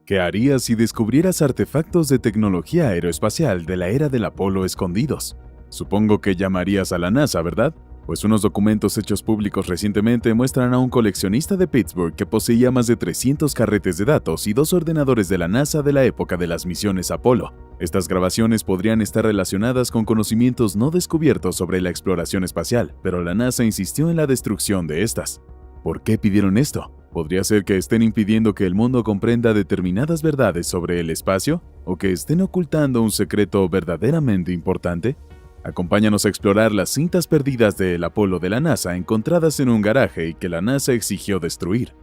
¿Qué harías si descubrieras artefactos de tecnología aeroespacial de la era del Apolo escondidos? Supongo que llamarías a la NASA, ¿verdad? Pues unos documentos hechos públicos recientemente muestran a un coleccionista de Pittsburgh que poseía más de 300 carretes de datos y 2 ordenadores de la NASA de la época de las misiones Apolo. Estas grabaciones podrían estar relacionadas con conocimientos no descubiertos sobre la exploración espacial, pero la NASA insistió en la destrucción de estas. ¿Por qué pidieron esto? ¿Podría ser que estén impidiendo que el mundo comprenda determinadas verdades sobre el espacio? ¿O que estén ocultando un secreto verdaderamente importante? Acompáñanos a explorar las cintas perdidas del Apolo de la NASA encontradas en un garaje y que la NASA exigió destruir.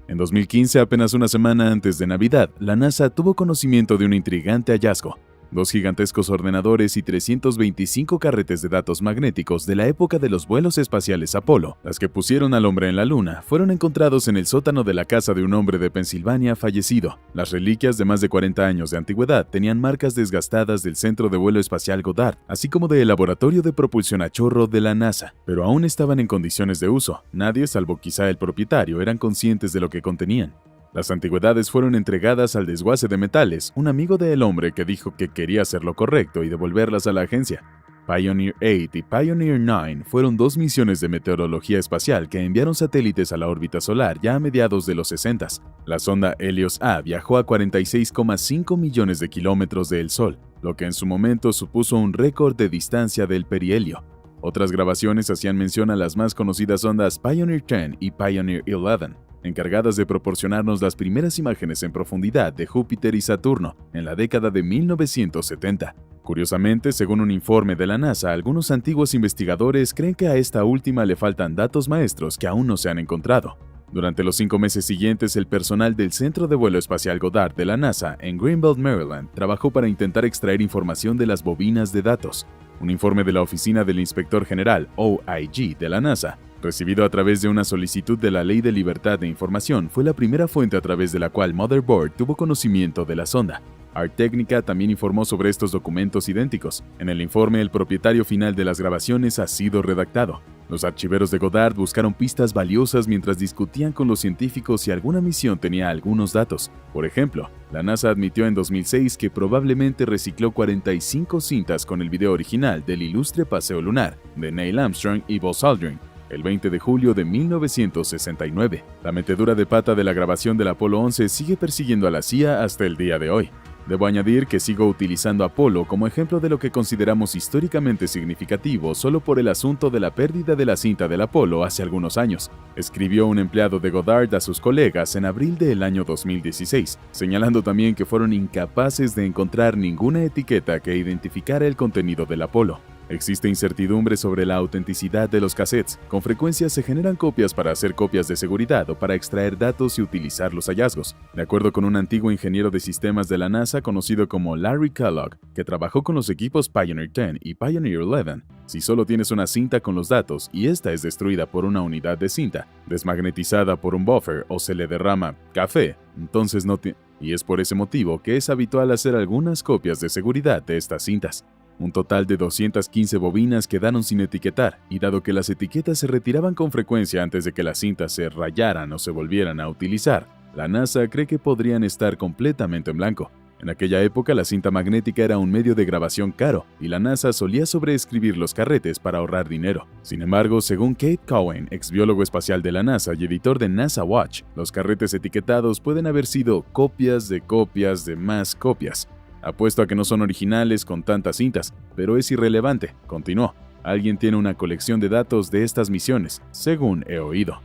En 2015, apenas una semana antes de Navidad, la NASA tuvo conocimiento de un intrigante hallazgo. 2 gigantescos ordenadores y 325 carretes de datos magnéticos de la época de los vuelos espaciales Apolo, las que pusieron al hombre en la Luna, fueron encontrados en el sótano de la casa de un hombre de Pensilvania fallecido. Las reliquias de más de 40 años de antigüedad tenían marcas desgastadas del Centro de Vuelo Espacial Goddard, así como del Laboratorio de Propulsión a Chorro de la NASA, pero aún estaban en condiciones de uso. Nadie, salvo quizá el propietario, eran conscientes de lo que contenían. Las antigüedades fueron entregadas al desguace de metales, un amigo del hombre que dijo que quería hacer lo correcto y devolverlas a la agencia. Pioneer 8 y Pioneer 9 fueron 2 misiones de meteorología espacial que enviaron satélites a la órbita solar ya a mediados de los 60s. La sonda Helios A viajó a 46,5 millones de kilómetros del Sol, lo que en su momento supuso un récord de distancia del perihelio. Otras grabaciones hacían mención a las más conocidas sondas Pioneer 10 y Pioneer 11, encargadas de proporcionarnos las primeras imágenes en profundidad de Júpiter y Saturno en la década de 1970. Curiosamente, según un informe de la NASA, algunos antiguos investigadores creen que a esta última le faltan datos maestros que aún no se han encontrado. Durante los 5 meses siguientes, el personal del Centro de Vuelo Espacial Goddard de la NASA en Greenbelt, Maryland, trabajó para intentar extraer información de las bobinas de datos. Un informe de la Oficina del Inspector General, OIG, de la NASA, recibido a través de una solicitud de la Ley de Libertad de Información, fue la primera fuente a través de la cual Motherboard tuvo conocimiento de la sonda. Art Technica también informó sobre estos documentos idénticos. En el informe, el propietario final de las grabaciones ha sido redactado. Los archiveros de Goddard buscaron pistas valiosas mientras discutían con los científicos si alguna misión tenía algunos datos. Por ejemplo, la NASA admitió en 2006 que probablemente recicló 45 cintas con el video original del ilustre paseo lunar de Neil Armstrong y Buzz Aldrin, el 20 de julio de 1969. La metedura de pata de la grabación del Apolo 11 sigue persiguiendo a la CIA hasta el día de hoy. Debo añadir que sigo utilizando Apolo como ejemplo de lo que consideramos históricamente significativo solo por el asunto de la pérdida de la cinta del Apolo hace algunos años, escribió un empleado de Goddard a sus colegas en abril del año 2016, señalando también que fueron incapaces de encontrar ninguna etiqueta que identificara el contenido del Apolo. Existe incertidumbre sobre la autenticidad de los cassettes. Con frecuencia se generan copias para hacer copias de seguridad o para extraer datos y utilizar los hallazgos. De acuerdo con un antiguo ingeniero de sistemas de la NASA conocido como Larry Kellogg, que trabajó con los equipos Pioneer 10 y Pioneer 11, si solo tienes una cinta con los datos y esta es destruida por una unidad de cinta, desmagnetizada por un buffer o se le derrama café, entonces no tiene... Y es por ese motivo que es habitual hacer algunas copias de seguridad de estas cintas. Un total de 215 bobinas quedaron sin etiquetar, y dado que las etiquetas se retiraban con frecuencia antes de que las cintas se rayaran o se volvieran a utilizar, la NASA cree que podrían estar completamente en blanco. En aquella época la cinta magnética era un medio de grabación caro, y la NASA solía sobreescribir los carretes para ahorrar dinero. Sin embargo, según Kate Cowan, ex biólogo espacial de la NASA y editor de NASA Watch, los carretes etiquetados pueden haber sido copias de más copias. Apuesto a que no son originales con tantas cintas, pero es irrelevante, continuó. Alguien tiene una colección de datos de estas misiones, según he oído.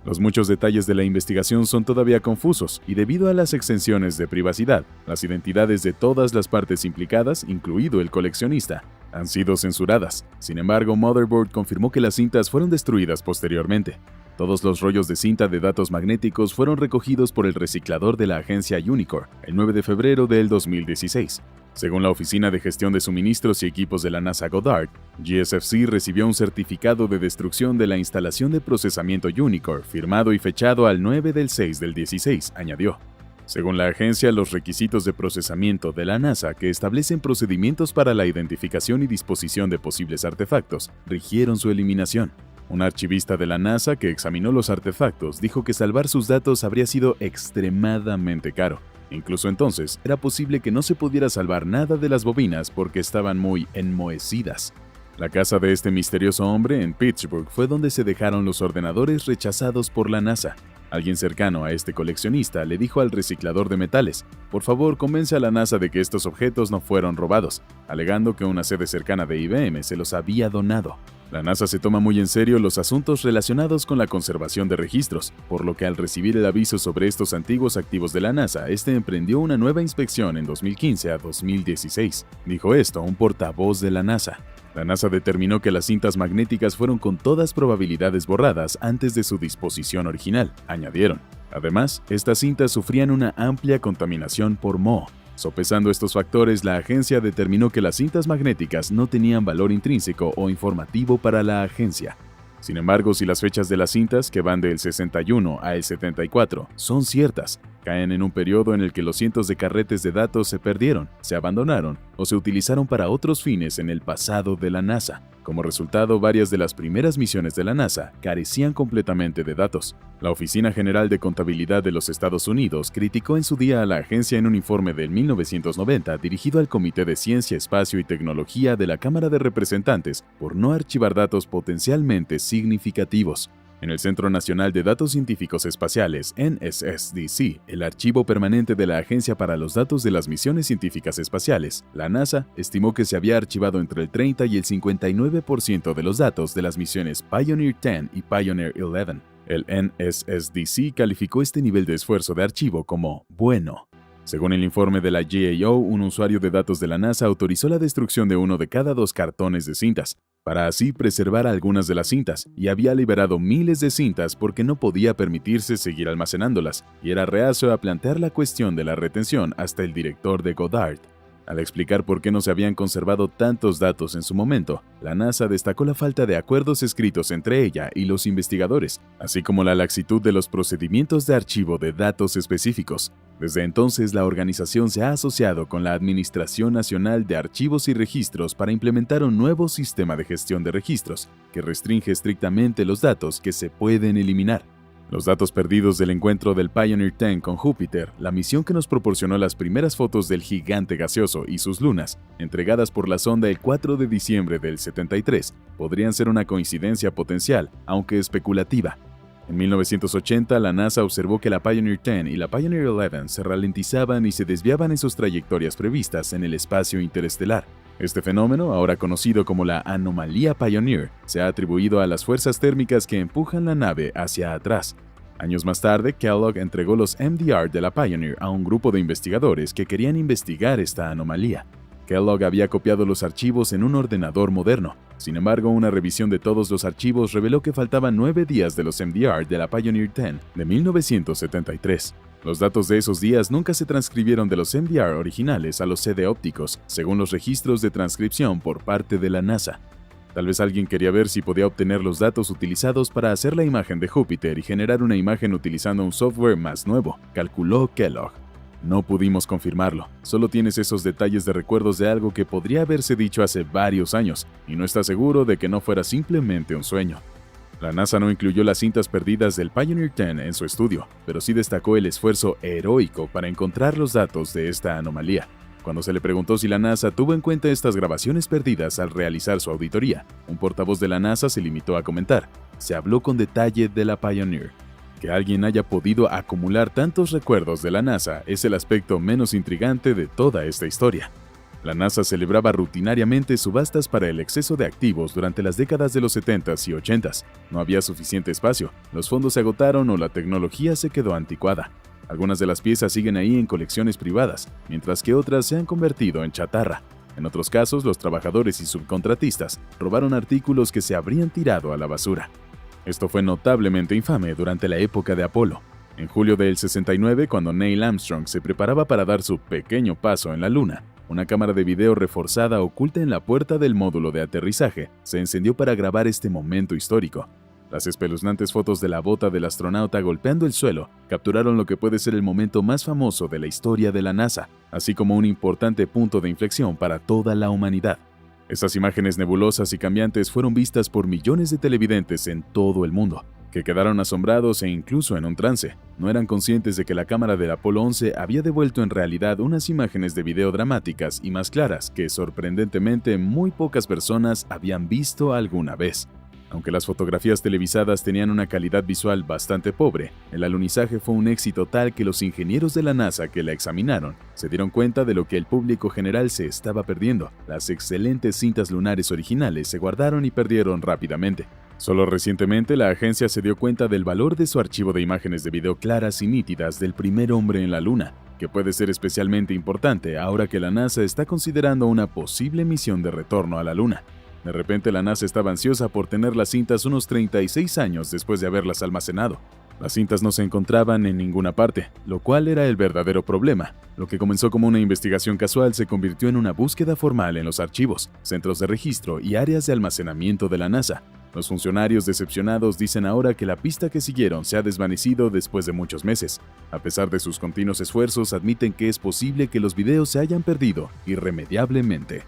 Los muchos detalles de la investigación son todavía confusos y debido a las exenciones de privacidad, las identidades de todas las partes implicadas, incluido el coleccionista, han sido censuradas. Sin embargo, Motherboard confirmó que las cintas fueron destruidas posteriormente. Todos los rollos de cinta de datos magnéticos fueron recogidos por el reciclador de la agencia Unicor el 9 de febrero del 2016. Según la Oficina de Gestión de Suministros y Equipos de la NASA Goddard, GSFC recibió un certificado de destrucción de la instalación de procesamiento Unicor, firmado y fechado al 9 del 6 del 16, añadió. Según la agencia, los requisitos de procesamiento de la NASA que establecen procedimientos para la identificación y disposición de posibles artefactos rigieron su eliminación. Un archivista de la NASA que examinó los artefactos dijo que salvar sus datos habría sido extremadamente caro. Incluso entonces, era posible que no se pudiera salvar nada de las bobinas porque estaban muy enmohecidas. La casa de este misterioso hombre en Pittsburgh fue donde se dejaron los ordenadores rechazados por la NASA. Alguien cercano a este coleccionista le dijo al reciclador de metales: por favor, convence a la NASA de que estos objetos no fueron robados, alegando que una sede cercana de IBM se los había donado. La NASA se toma muy en serio los asuntos relacionados con la conservación de registros, por lo que al recibir el aviso sobre estos antiguos activos de la NASA, emprendió una nueva inspección en 2015 a 2016. Dijo esto un portavoz de la NASA. La NASA determinó que las cintas magnéticas fueron con todas probabilidades borradas antes de su disposición original, añadieron. Además, estas cintas sufrían una amplia contaminación por moho. Sopesando estos factores, la agencia determinó que las cintas magnéticas no tenían valor intrínseco o informativo para la agencia. Sin embargo, si las fechas de las cintas, que van del 61 al 74, son ciertas, caen en un periodo en el que los cientos de carretes de datos se perdieron, se abandonaron o se utilizaron para otros fines en el pasado de la NASA. Como resultado, varias de las primeras misiones de la NASA carecían completamente de datos. La Oficina General de Contabilidad de los Estados Unidos criticó en su día a la agencia en un informe del 1990 dirigido al Comité de Ciencia, Espacio y Tecnología de la Cámara de Representantes por no archivar datos potencialmente significativos. En el Centro Nacional de Datos Científicos Espaciales, NSSDC, el archivo permanente de la Agencia para los Datos de las Misiones Científicas Espaciales, la NASA estimó que se había archivado entre el 30 y el 59% de los datos de las misiones Pioneer 10 y Pioneer 11. El NSSDC calificó este nivel de esfuerzo de archivo como bueno. Según el informe de la GAO, un usuario de datos de la NASA autorizó la destrucción de uno de cada 2 cartones de cintas, para así preservar algunas de las cintas, y había liberado miles de cintas porque no podía permitirse seguir almacenándolas, y era reacio a plantear la cuestión de la retención hasta el director de Goddard. Al explicar por qué no se habían conservado tantos datos en su momento, la NASA destacó la falta de acuerdos escritos entre ella y los investigadores, así como la laxitud de los procedimientos de archivo de datos específicos. Desde entonces, la organización se ha asociado con la Administración Nacional de Archivos y Registros para implementar un nuevo sistema de gestión de registros que restringe estrictamente los datos que se pueden eliminar. Los datos perdidos del encuentro del Pioneer 10 con Júpiter, la misión que nos proporcionó las primeras fotos del gigante gaseoso y sus lunas, entregadas por la sonda el 4 de diciembre del 73, podrían ser una coincidencia potencial, aunque especulativa. En 1980, la NASA observó que la Pioneer 10 y la Pioneer 11 se ralentizaban y se desviaban en sus trayectorias previstas en el espacio interestelar. Este fenómeno, ahora conocido como la anomalía Pioneer, se ha atribuido a las fuerzas térmicas que empujan la nave hacia atrás. Años más tarde, Kellogg entregó los MDR de la Pioneer a un grupo de investigadores que querían investigar esta anomalía. Kellogg había copiado los archivos en un ordenador moderno. Sin embargo, una revisión de todos los archivos reveló que faltaban 9 días de los MDR de la Pioneer 10 de 1973. Los datos de esos días nunca se transcribieron de los MDR originales a los CD ópticos, según los registros de transcripción por parte de la NASA. Tal vez alguien quería ver si podía obtener los datos utilizados para hacer la imagen de Júpiter y generar una imagen utilizando un software más nuevo, calculó Kellogg. No pudimos confirmarlo, solo tienes esos detalles de recuerdos de algo que podría haberse dicho hace varios años, y no está seguro de que no fuera simplemente un sueño. La NASA no incluyó las cintas perdidas del Pioneer 10 en su estudio, pero sí destacó el esfuerzo heroico para encontrar los datos de esta anomalía. Cuando se le preguntó si la NASA tuvo en cuenta estas grabaciones perdidas al realizar su auditoría, un portavoz de la NASA se limitó a comentar: se habló con detalle de la Pioneer. Que alguien haya podido acumular tantos recuerdos de la NASA es el aspecto menos intrigante de toda esta historia. La NASA celebraba rutinariamente subastas para el exceso de activos durante las décadas de los 70s y 80s. No había suficiente espacio, los fondos se agotaron o la tecnología se quedó anticuada. Algunas de las piezas siguen ahí en colecciones privadas, mientras que otras se han convertido en chatarra. En otros casos, los trabajadores y subcontratistas robaron artículos que se habrían tirado a la basura. Esto fue notablemente infame durante la época de Apolo. En julio del 69, cuando Neil Armstrong se preparaba para dar su pequeño paso en la Luna, una cámara de video reforzada oculta en la puerta del módulo de aterrizaje se encendió para grabar este momento histórico. Las espeluznantes fotos de la bota del astronauta golpeando el suelo capturaron lo que puede ser el momento más famoso de la historia de la NASA, así como un importante punto de inflexión para toda la humanidad. Estas imágenes nebulosas y cambiantes fueron vistas por millones de televidentes en todo el mundo. que quedaron asombrados e incluso en un trance. No eran conscientes de que la cámara del Apolo 11 había devuelto en realidad unas imágenes de video dramáticas y más claras que sorprendentemente muy pocas personas habían visto alguna vez. Aunque las fotografías televisadas tenían una calidad visual bastante pobre, el alunizaje fue un éxito tal que los ingenieros de la NASA que la examinaron se dieron cuenta de lo que el público general se estaba perdiendo. Las excelentes cintas lunares originales se guardaron y perdieron rápidamente. Solo recientemente la agencia se dio cuenta del valor de su archivo de imágenes de video claras y nítidas del primer hombre en la Luna, que puede ser especialmente importante ahora que la NASA está considerando una posible misión de retorno a la Luna. De repente la NASA estaba ansiosa por tener las cintas unos 36 años después de haberlas almacenado. Las cintas no se encontraban en ninguna parte, lo cual era el verdadero problema. Lo que comenzó como una investigación casual se convirtió en una búsqueda formal en los archivos, centros de registro y áreas de almacenamiento de la NASA. Los funcionarios decepcionados dicen ahora que la pista que siguieron se ha desvanecido después de muchos meses. A pesar de sus continuos esfuerzos, admiten que es posible que los videos se hayan perdido irremediablemente.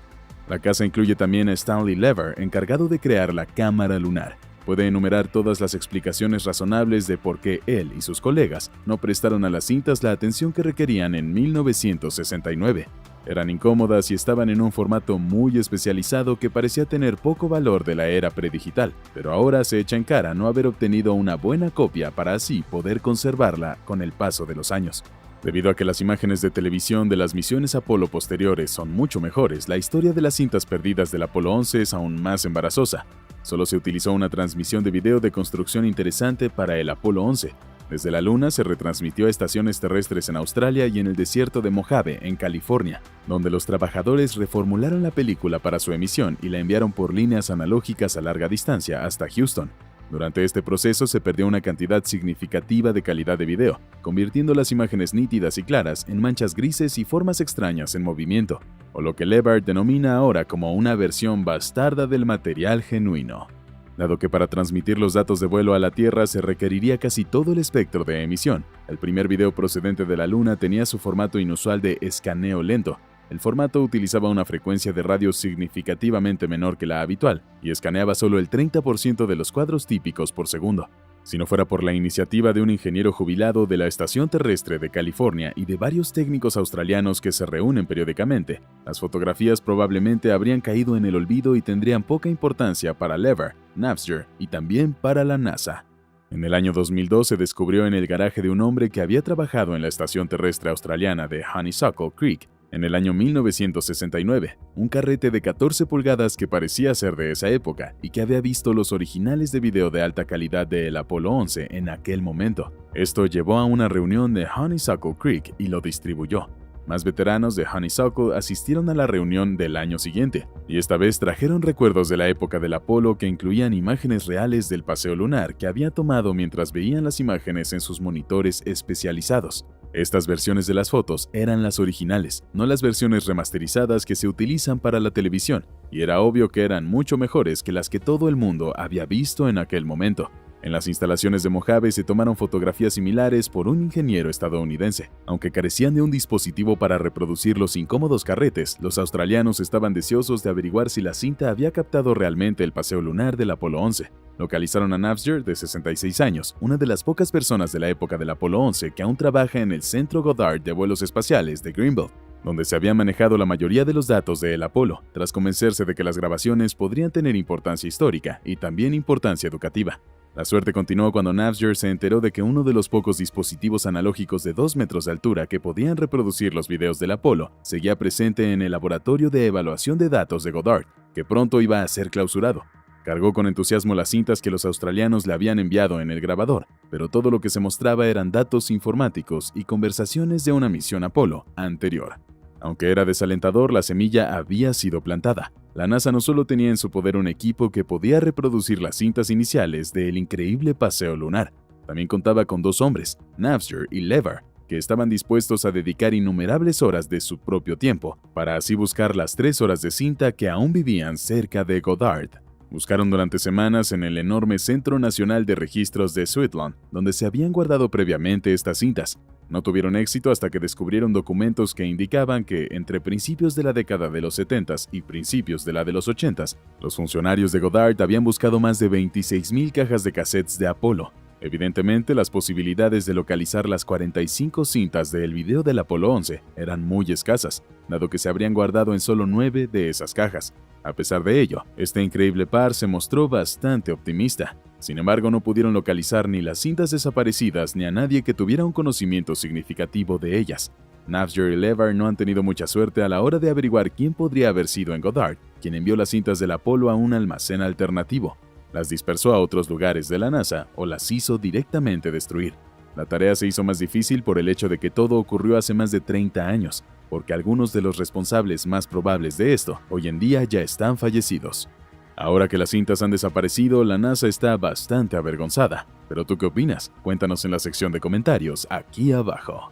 La casa incluye también a Stanley Lever, encargado de crear la cámara lunar. Puede enumerar todas las explicaciones razonables de por qué él y sus colegas no prestaron a las cintas la atención que requerían en 1969. Eran incómodas y estaban en un formato muy especializado que parecía tener poco valor de la era predigital, pero ahora se echa en cara no haber obtenido una buena copia para así poder conservarla con el paso de los años. Debido a que las imágenes de televisión de las misiones Apolo posteriores son mucho mejores, la historia de las cintas perdidas del Apolo 11 es aún más embarazosa. Solo se utilizó una transmisión de video de construcción interesante para el Apolo 11. Desde la Luna se retransmitió a estaciones terrestres en Australia y en el desierto de Mojave, en California, donde los trabajadores reformularon la película para su emisión y la enviaron por líneas analógicas a larga distancia hasta Houston. Durante este proceso se perdió una cantidad significativa de calidad de video, convirtiendo las imágenes nítidas y claras en manchas grises y formas extrañas en movimiento, o lo que Lever denomina ahora como una versión bastarda del material genuino. Dado que para transmitir los datos de vuelo a la Tierra se requeriría casi todo el espectro de emisión, el primer video procedente de la Luna tenía su formato inusual de escaneo lento. El formato utilizaba una frecuencia de radio significativamente menor que la habitual y escaneaba solo el 30% de los cuadros típicos por segundo. Si no fuera por la iniciativa de un ingeniero jubilado de la Estación Terrestre de California y de varios técnicos australianos que se reúnen periódicamente, las fotografías probablemente habrían caído en el olvido y tendrían poca importancia para Lever, NAVSER y también para la NASA. En el año 2002 se descubrió en el garaje de un hombre que había trabajado en la estación terrestre australiana de Honeysuckle Creek en el año 1969, un carrete de 14 pulgadas que parecía ser de esa época y que había visto los originales de video de alta calidad del Apolo 11 en aquel momento. Esto llevó a una reunión de Honeysuckle Creek y lo distribuyó. Más veteranos de Honeysuckle asistieron a la reunión del año siguiente, y esta vez trajeron recuerdos de la época del Apolo que incluían imágenes reales del paseo lunar que había tomado mientras veían las imágenes en sus monitores especializados. Estas versiones de las fotos eran las originales, no las versiones remasterizadas que se utilizan para la televisión, y era obvio que eran mucho mejores que las que todo el mundo había visto en aquel momento. En las instalaciones de Mojave se tomaron fotografías similares por un ingeniero estadounidense. Aunque carecían de un dispositivo para reproducir los incómodos carretes, los australianos estaban deseosos de averiguar si la cinta había captado realmente el paseo lunar del Apolo 11. Localizaron a NAVSER, de 66 años, una de las pocas personas de la época del Apolo 11 que aún trabaja en el Centro Goddard de Vuelos Espaciales de Greenville, donde se había manejado la mayoría de los datos del Apolo, tras convencerse de que las grabaciones podrían tener importancia histórica y también importancia educativa. La suerte continuó cuando NAVSER se enteró de que uno de los pocos dispositivos analógicos de 2 metros de altura que podían reproducir los videos del Apolo seguía presente en el laboratorio de evaluación de datos de Goddard, que pronto iba a ser clausurado. Cargó con entusiasmo las cintas que los australianos le habían enviado en el grabador, pero todo lo que se mostraba eran datos informáticos y conversaciones de una misión Apolo anterior. Aunque era desalentador, la semilla había sido plantada. La NASA no solo tenía en su poder un equipo que podía reproducir las cintas iniciales del increíble paseo lunar, también contaba con 2 hombres, NAVSER y Lever, que estaban dispuestos a dedicar innumerables horas de su propio tiempo para así buscar las 3 horas de cinta que aún vivían cerca de Goddard. Buscaron durante semanas en el enorme Centro Nacional de Registros de Switzerland, donde se habían guardado previamente estas cintas. No tuvieron éxito hasta que descubrieron documentos que indicaban que, entre principios de la década de los 70s y principios de la de los 80s, los funcionarios de Goddard habían buscado más de 26,000 cajas de cassettes de Apolo. Evidentemente, las posibilidades de localizar las 45 cintas del video del Apolo 11 eran muy escasas, dado que se habrían guardado en solo 9 de esas cajas. A pesar de ello, este increíble par se mostró bastante optimista. Sin embargo, no pudieron localizar ni las cintas desaparecidas ni a nadie que tuviera un conocimiento significativo de ellas. Nafziger y Lever no han tenido mucha suerte a la hora de averiguar quién podría haber sido en Goddard, quien envió las cintas del Apolo a un almacén alternativo, las dispersó a otros lugares de la NASA o las hizo directamente destruir. La tarea se hizo más difícil por el hecho de que todo ocurrió hace más de 30 años, porque algunos de los responsables más probables de esto hoy en día ya están fallecidos. Ahora que las cintas han desaparecido, la NASA está bastante avergonzada. ¿Pero tú qué opinas? Cuéntanos en la sección de comentarios aquí abajo.